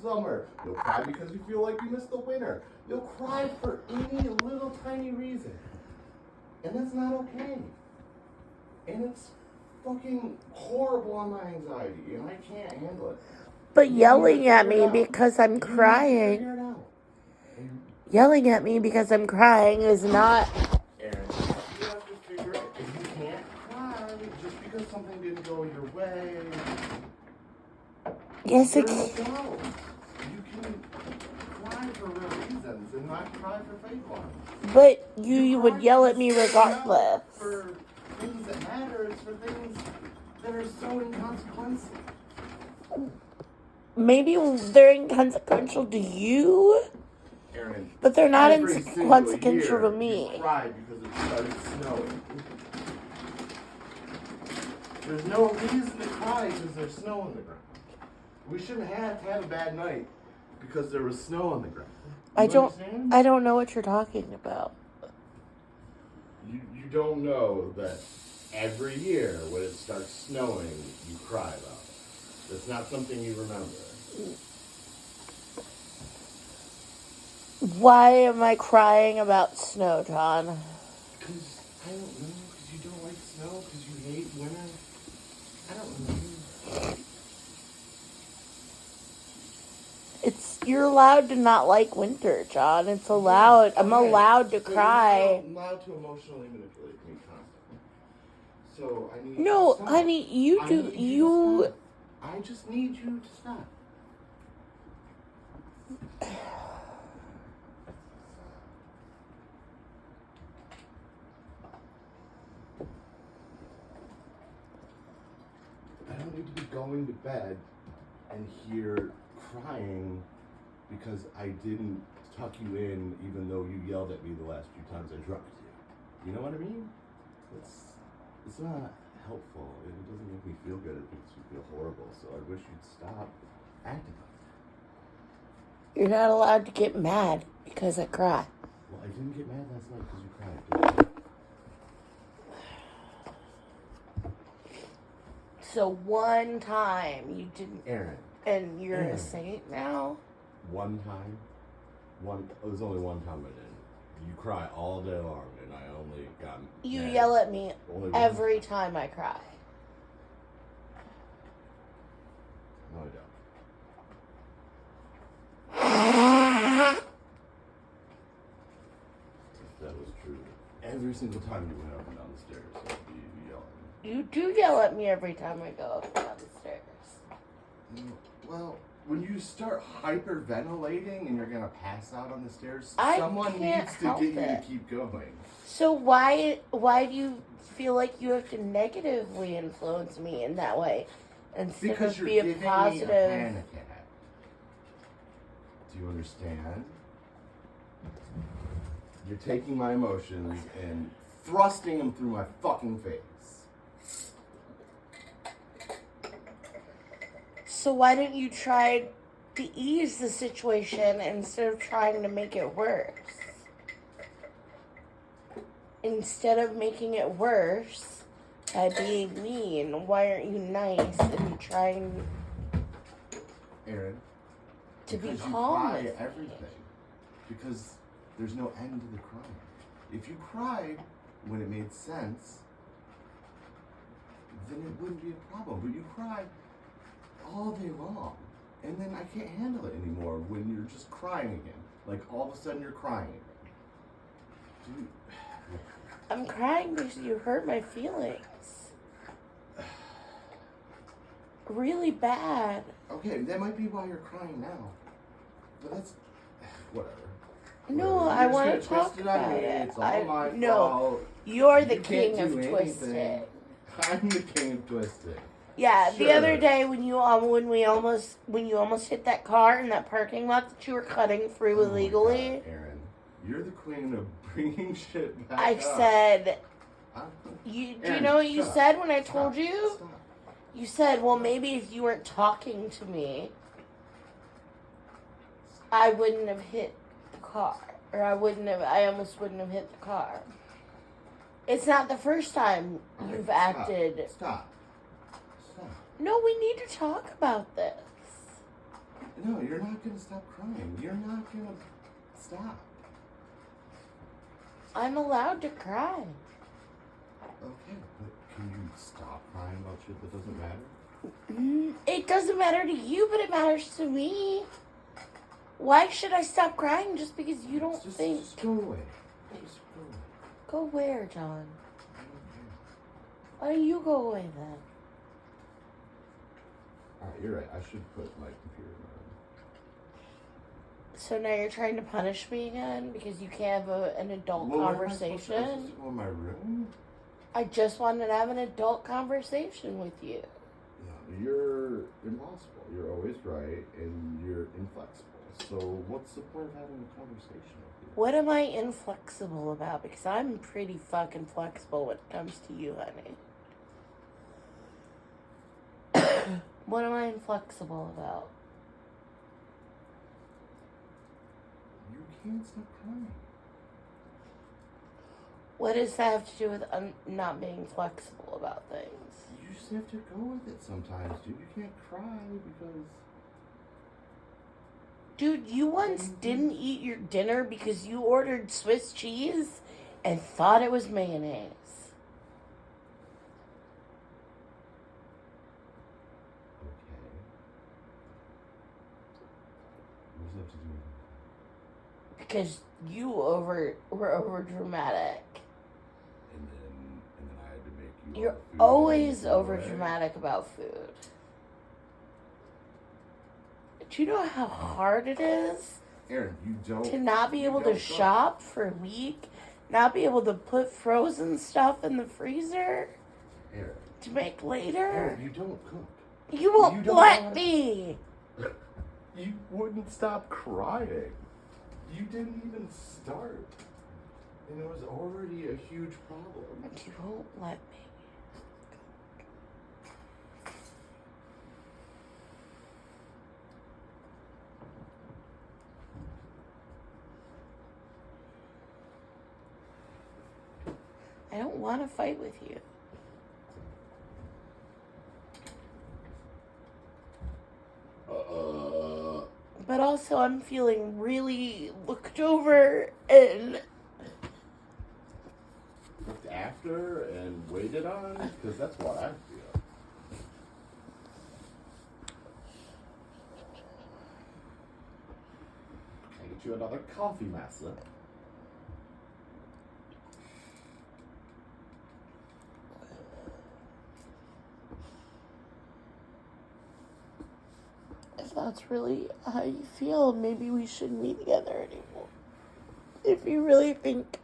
summer. You'll cry because you feel like you missed the winter. You'll cry for any little tiny reason. And that's not okay. And it's fucking horrible on my anxiety, and I can't handle it. But yelling at me because I'm crying. Yelling at me because I'm crying is not. Aaron, you have to figure out if you can't cry just because something didn't go your way. Yes, You're an adult. You can cry for real reasons and not cry for fake ones. But you would yell at me regardless. For things that matter, it's for things that are so inconsequential. Maybe they're inconsequential to you, Aaron, but they're not every inconsequential single to year me. You cried because it started snowing. There's no reason to cry because there's snow on the ground. We shouldn't have to have a bad night because there was snow on the ground. I don't know what you're talking about. You don't know that every year when it starts snowing, you cry about it. That's not something you remember. Why am I crying about snow, John? Because, I don't know, because you don't like snow, because you hate winter. I don't know. You're allowed to not like winter, John. It's allowed. I'm allowed to cry. You're allowed to emotionally manipulate me constantly. So I need No, you to stop. honey, you do. You. I just need you to stop. I don't need to be going to bed and hear crying because I didn't tuck you in even though you yelled at me the last few times I drugged you. You know what I mean? It's not helpful. It doesn't make me feel good. It makes me feel horrible. So I wish you'd stop acting like that. You're not allowed to get mad because I cry. Well, I didn't get mad last night because you cried. So one time you didn't, Aaron. and you're Aaron. a saint now? One time. It was only one time I didn't. You cry all day long, and I only got You mad. yell at me Only one every time I cry. No, I don't. If that was true, every single time you went up and down the stairs, you yelled at me. You do yell at me every time I go up and down the stairs. Well, when you start hyperventilating and you're gonna pass out on the stairs, I someone can't needs to help get you to it. keep going. So why do you feel like you have to negatively influence me in that way instead Because of you're be a giving positive? me a panic attack. Do you understand? You're taking my emotions and thrusting them through my fucking face. So why don't you try to ease the situation instead of trying to make it worse? Instead of making it worse by being mean, why aren't you nice and trying Aaron, to be because you calm cry with at everything. Because there's no end to the crying. If you cried when it made sense, then it wouldn't be a problem. But you cry all day long. And then I can't handle it anymore when you're just crying again. Like all of a sudden you're crying again. Dude. I'm crying because you hurt my feelings. Really bad. Okay, that might be why you're crying now. But that's whatever. No, Whatever. I You're want just to gonna talk twist it on about me. it. It's all my No, fault. you're the You king can't of do twisting. anything. I'm the king of twisting. Yeah, the Sure. other day when you almost hit that car in that parking lot that you were cutting through Oh my illegally. God, Aaron, you're the queen of bringing shit back I up. said, I'm- do you Aaron, know what you shut up. said when I Stop. told you? Stop. You said, well, maybe if you weren't talking to me, I wouldn't have hit the car. Or I almost wouldn't have hit the car. It's not the first time Okay, you've stop. acted. Stop. No, we need to talk about this. No, you're not gonna stop crying. You're not gonna stop. I'm allowed to cry. Okay, but can you stop crying about shit that doesn't matter? It doesn't matter to you, but it matters to me. Why should I stop crying just because you don't think? Just go away. Just go away. Go where, John? I don't care. Why don't you go away then? Alright, you're right. I should put my computer in So now you're trying to punish me again because you can't have an adult my room. Where am I supposed conversation? to go in my room? I just wanted to have an adult conversation with you. No, you're impossible. You're always right, and you're inflexible. So what's the point of having a conversation with you? What am I inflexible about? Because I'm pretty fucking flexible when it comes to you, honey. What am I inflexible about? You can't stop crying. What does that have to do with not being flexible about things? You just have to go with it sometimes, dude. You can't cry because... Dude, you once didn't eat your dinner because you ordered Swiss cheese and thought it was mayonnaise. Okay. What does that have to do with it? Because you were over dramatic. And then I had to make you... You're all the food always and over away. dramatic about food. Do you know how hard it is Aaron, you don't... to not be able to don't cook. shop for a week, not be able to put frozen stuff in the freezer Aaron, to make later? Aaron, you don't cook. You won't You don't let want- me. You wouldn't stop crying. You didn't even start. And it was already a huge problem. You won't let me. I don't want to fight with you. But also, I'm feeling really looked over and Looked after and waited on? Because that's what I feel. Can I get you another coffee, Massa? if that's really how you feel, maybe we shouldn't be together anymore. If you really think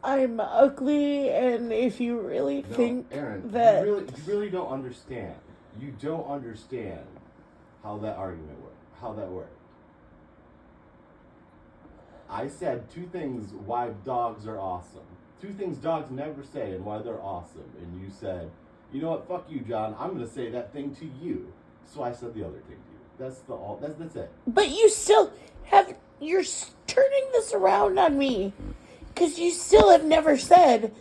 I'm ugly and if you really No, think Aaron, that... you really don't understand. You don't understand how that argument worked. How that worked. I said two things why dogs are awesome. Two things dogs never say and why they're awesome. And you said, you know what, fuck you, John. I'm going to say that thing to you. So I said the other thing to you. That's it. But you still have... You're turning this around on me. Because you still have never said,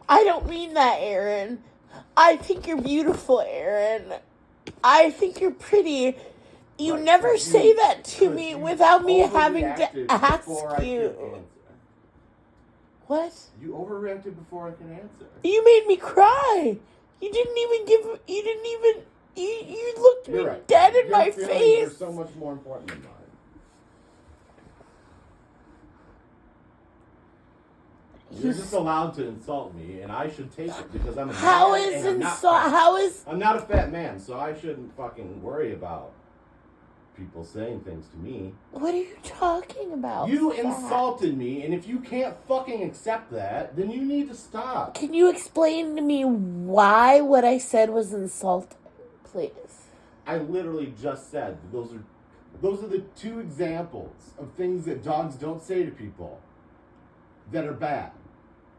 I don't mean that, Aaron. I think you're beautiful, Aaron. I think you're pretty. You Right, never but say you- that to because me you without me having overreacted to ask before I could you. answer. What? You overreacted before I could answer. You made me cry. You didn't even you looked You're me right. dead in Your my feelings face. are so much more important than mine. You're just allowed to insult me, and I should take it because I'm a How man is and I'm not insult? fat. How is? I'm not a fat man, so I shouldn't fucking worry about people saying things to me. What are you talking about? You Fat? insulted me, and if you can't fucking accept that, then you need to stop. Can you explain to me why what I said was insulting, please? I literally just said those are the two examples of things that dogs don't say to people that are bad.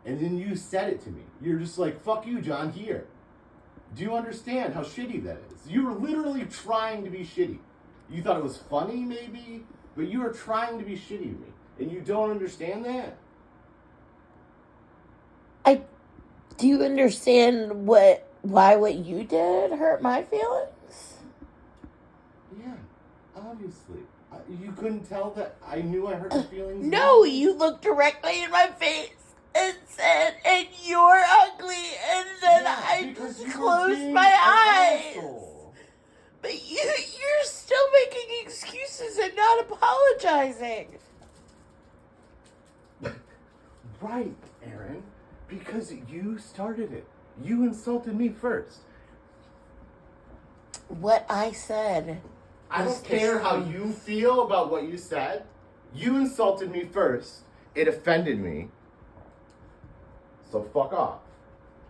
And then you said it to me. You're just like, fuck you, John, here. Do you understand how shitty that is? You were literally trying to be shitty. You thought it was funny, maybe, but you were trying to be shitty to me. And you don't understand that? Do you understand why what you did hurt my feelings? Yeah. Obviously. You couldn't tell that I knew I hurt your feelings? No, you looked directly in my face and said, and you're ugly, and then I just closed my eyes. Asshole. But you're still making excuses and not apologizing. Right, Aaron. Because you started it. You insulted me first. What I said. I don't care how you feel about what you said. You insulted me first. It offended me. So fuck off.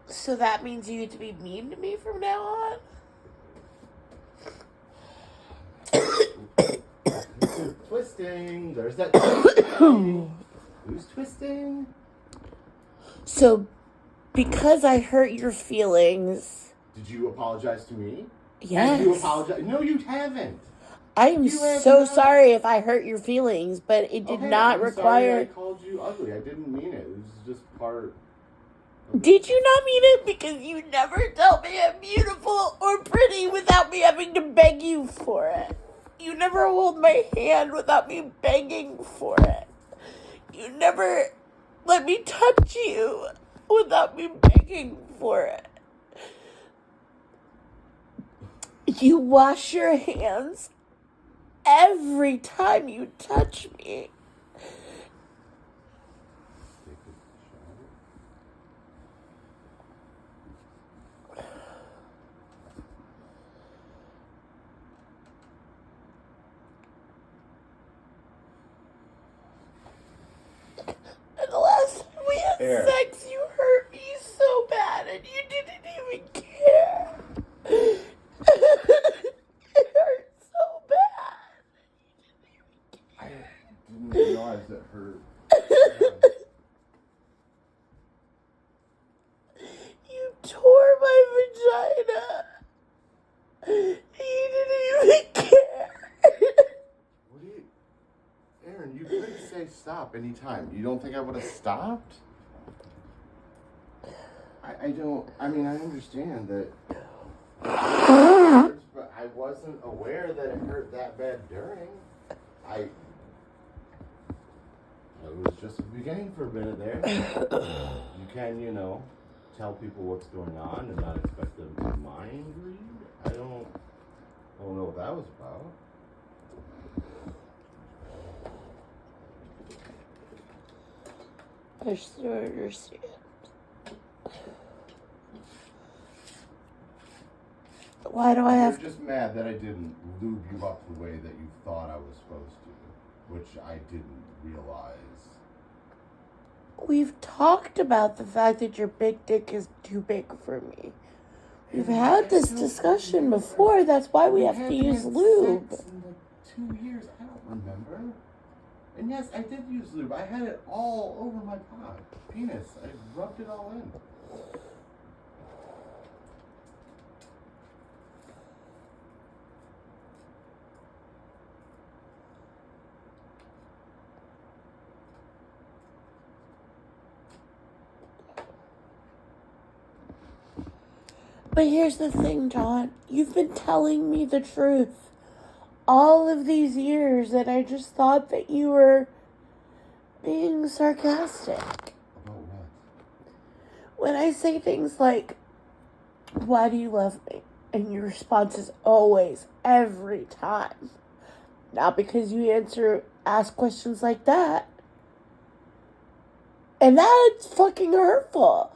So that means you get to be mean to me from now on? Twisting. There's that twisting. Who's twisting? So, because I hurt your feelings... Did you apologize to me? Yes. And you apologize? No, you haven't. I am so sorry if I hurt your feelings, but it did not require... Sorry I called you ugly. I didn't mean it. It was just part... Did you not mean it? Because you never tell me I'm beautiful or pretty without me having to beg you for it. You never hold my hand without me begging for it. You never let me touch you without me begging for it. You wash your hands every time you touch me. And the last time we had sex, you hurt me so bad and you didn't even care. It hurt so bad. I didn't realize it hurt. You tore my vagina. You didn't even care. What do you... Aaron, you could say stop anytime. You don't think I would have stopped? I don't... I mean, I understand that... But I wasn't aware that it hurt that bad during. It was just the beginning for a minute there. You can, tell people what's going on and not expect them to mind read. I don't know what that was about. I just don't understand. Why do I have to? You're just mad that I didn't lube you up the way that you thought I was supposed to, which I didn't realize. We've talked about the fact that your big dick is too big for me. We've had this discussion before. That's why we have to use lube. Sex in 2 years, I don't remember. And yes, I did use lube. I had it all over my penis. I rubbed it all in. But here's the thing, John. You've been telling me the truth all of these years, and I just thought that you were being sarcastic. About what? When I say things like, why do you love me? And your response is always, every time. Not because you ask questions like that. And that's fucking hurtful.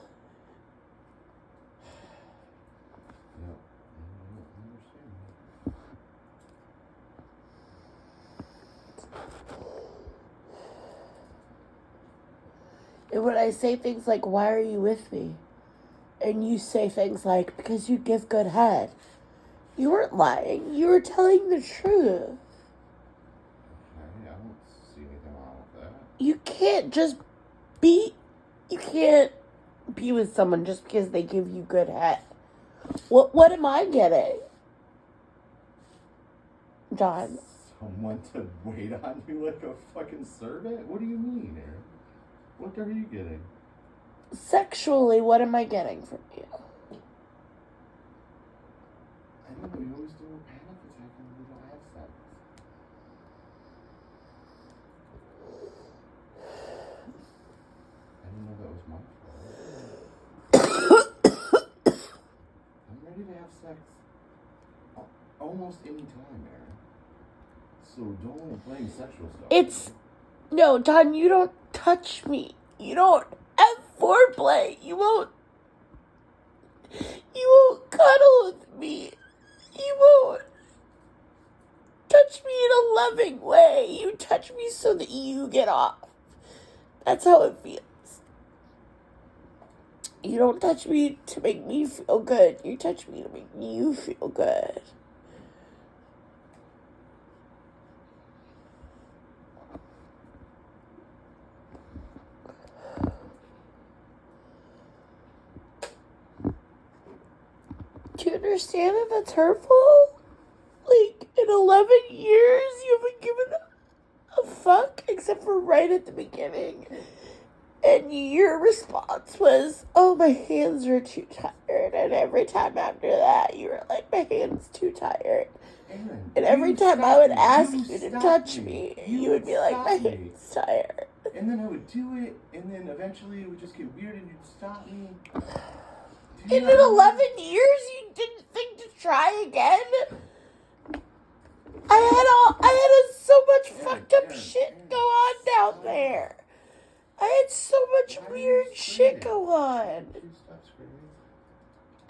And when I say things like, why are you with me? And you say things like, because you give good head. You weren't lying. You were telling the truth. Okay, I don't see anything wrong with that. You can't be with someone just because they give you good head. What am I getting? John. Someone to wait on you like a fucking servant? What do you mean, Aaron? What are you getting? Sexually, what am I getting from you? I don't know, you always do a panic attack when we don't have sex. have sex almost any time, Aaron. So don't blame sexual stuff. No, Don, you don't touch me. You don't have foreplay. You won't cuddle with me. You won't touch me in a loving way. You touch me so that you get off. That's how it feels. You don't touch me to make me feel good. You touch me to make you feel good. Do you understand that that's hurtful? Like, in 11 years, you haven't given a fuck, except for right at the beginning. And your response was, oh, my hands are too tired. And every time after that, you were like, my hand's too tired. Aaron, and every time I would ask you to stop touch me, you would be like, my hand's tired. And then I would do it, and then eventually it would just get weird and you'd stop me. And in 11 years, you didn't think to try again? I had so much fucked up shit go on down there. I had so much weird shit go on.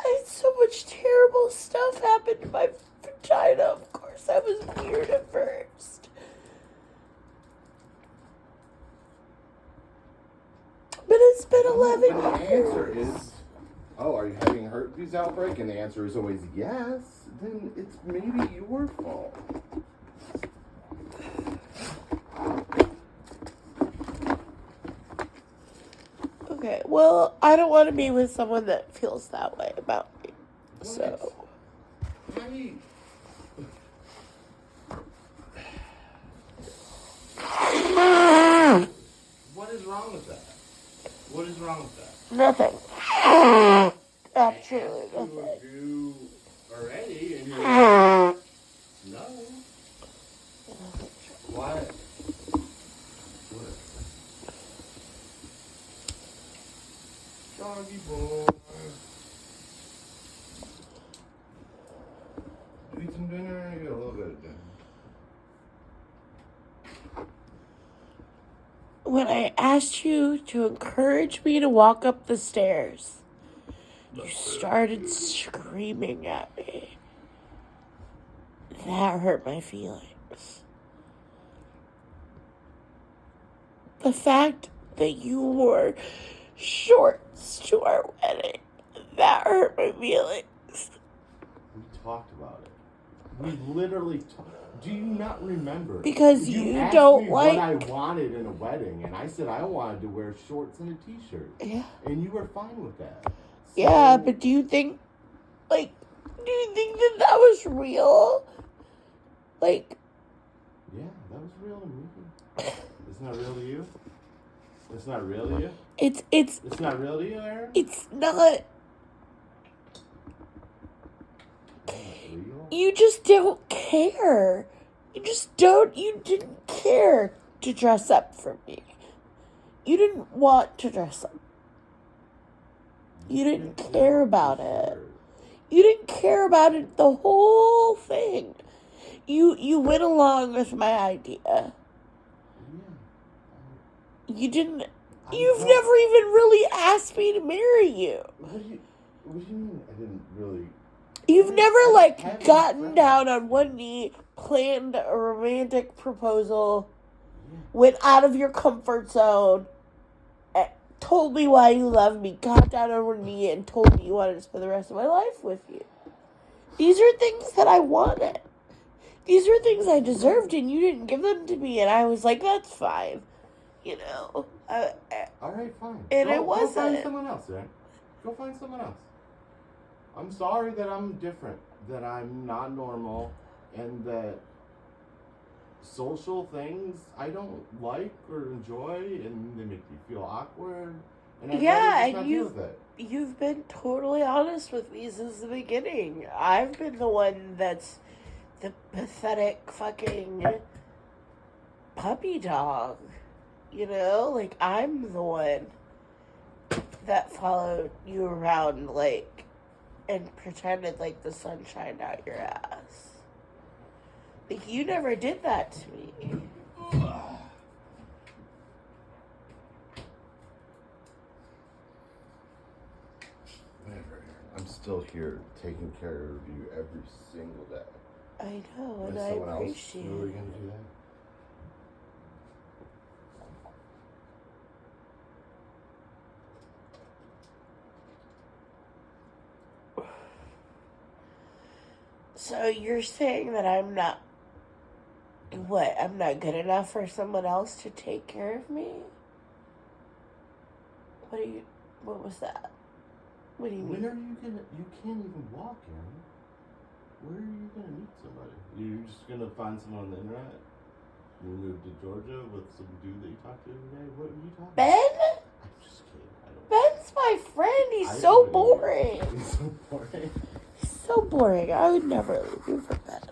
I had so much terrible stuff happen to my vagina. Of course, I was weird at first. But it's been 11 years. The answer is, oh, are you having a herpes outbreak? And the answer is always yes. Then it's maybe your fault. Okay, well, I don't want to be with someone that feels that way about me. What? So. Honey. What is wrong with that? What is wrong with that? Nothing. Absolutely nothing. You already and you're like, no. What? Doggy boy. Eat some dinner. You got a little bit of dinner. When I asked you to encourage me to walk up the stairs, you started screaming at me. That hurt my feelings. The fact that you wore shorts to our wedding, that hurt my feelings. We talked about it. We literally talked. Do you not remember? Because you don't like what I wanted in a wedding, and I said I wanted to wear shorts and a t-shirt. Yeah. And you were fine with that. So, yeah, but do you think that that was real? Like, yeah, that was real to me. It's not real to you? It's not real to you? It's not real to you, Aaron? It's not. Real? You just don't care. You didn't care to dress up for me. You didn't want to dress up. You didn't care about it. You didn't care about it, the whole thing. You went along with my idea. Yeah. You didn't. You've never even really asked me to marry you. What do you mean I didn't really? You've never, gotten down on one knee, planned a romantic proposal, went out of your comfort zone, told me why you love me, got down on one knee, and told me you wanted to spend the rest of my life with you. These are things that I wanted. These are things I deserved, and you didn't give them to me, and I was like, that's fine. You know? All right, fine. And it wasn't. Go find someone else, man. Go find someone else. I'm sorry that I'm different, that I'm not normal, and that social things I don't like or enjoy, and they make me feel awkward. And I'd rather just not deal with it. You've been totally honest with me since the beginning. I've been the one that's the pathetic fucking puppy dog. You know? Like, I'm the one that followed you around, like, and pretended like the sun shined out your ass. Like, you never did that to me. Whatever. I'm still here taking care of you every single day. I know, and Is I someone else appreciate really it. gonna do that? So you're saying that I'm not, what, I'm not good enough for someone else to take care of me? What was that? What do you When mean? are you gonna? You can't even walk, Aaron. Where are you gonna meet somebody? You're just gonna find someone on the internet? You move to Georgia with some dude that you talked to every day? What are you talking about? Ben? I'm just kidding. I don't. Ben's my friend. He's I so wouldn't either. boring. He's so boring. He's so boring. I would never leave you for Ben.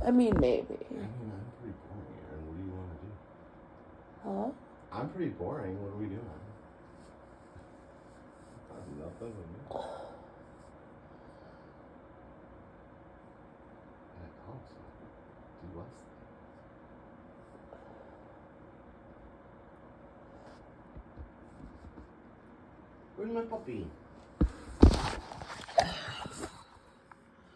I mean, maybe. I mean, I'm pretty boring, Aaron. What do you want to do? Huh? I'm pretty boring. What are we doing? Nothing with me. Yeah, also, do less things. Where's my puppy?